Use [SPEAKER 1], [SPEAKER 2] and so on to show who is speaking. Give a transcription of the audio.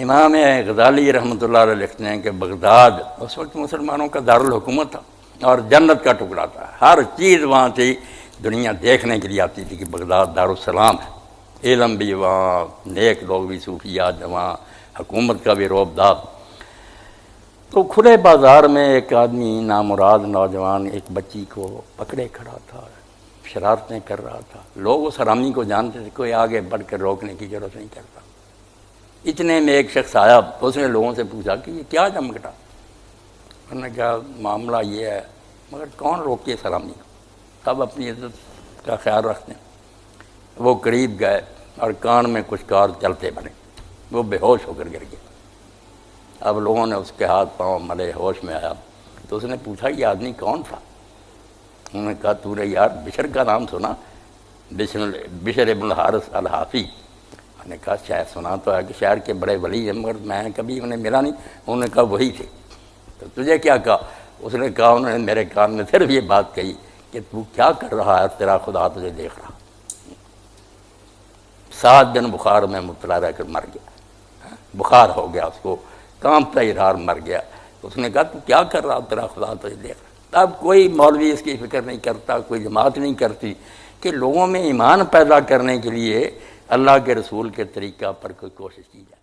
[SPEAKER 1] امام غزالی رحمۃ اللہ علیہ لکھتے ہیں کہ بغداد اس وقت مسلمانوں کا دارالحکومت تھا اور جنت کا ٹکڑا تھا، ہر چیز وہاں تھی، دنیا دیکھنے کے لیے آتی تھی کہ بغداد دارالسلام ہے، علم بھی وہاں، نیک لوگ بھی، صوفیات وہاں، حکومت کا بھی روب داب۔ تو کھلے بازار میں ایک آدمی نامراد نوجوان ایک بچی کو پکڑے کھڑا تھا، شرارتیں کر رہا تھا، لوگ اس حرامی کو جانتے تھے، کوئی آگے بڑھ کر روکنے کی ضرورت نہیں کرتا۔ اتنے میں ایک شخص آیا، اس نے لوگوں سے پوچھا کہ یہ کیا چمکٹا؟ انہوں نے کہا معاملہ یہ ہے، مگر کون روکے اس حرامی کو، سب اپنی عزت کا خیال رکھتے ہیں۔ وہ قریب گئے اور کان میں کچھ کار چلتے بنے، وہ بے ہوش ہو کر گر گیا۔ اب لوگوں نے اس کے ہاتھ پاؤں ملے، ہوش میں آیا تو اس نے پوچھا یہ آدمی کون تھا؟ انہوں نے کہا تو نے یار بشر کا نام سنا؟ بشر ابن الحارث الحافی۔ انہوں نے کہا شاید سنا تو ہے کہ شہر کے بڑے ولی ہیں، مگر میں کبھی انہیں ملا نہیں۔ انہوں نے کہا وہی تھے۔ تو تجھے کیا کہا؟ اس نے کہا انہوں نے میرے کان میں صرف یہ بات کہی کہ تو کیا کر رہا ہے، تیرا خدا تجھے دیکھ رہا۔ 7 دن بخار میں مبتلا رہ کر مر گیا، بخار ہو گیا اس کو، کانپتا ارار مر گیا۔ اس نے کہا تو کیا کر رہا، تیرا خدا تجھے دیکھ رہا۔ اب کوئی مولوی اس کی فکر نہیں کرتا، کوئی جماعت نہیں کرتی کہ لوگوں میں ایمان پیدا کرنے کے لیے اللہ کے رسول کے طریقہ پر کوئی کوشش کی جائے۔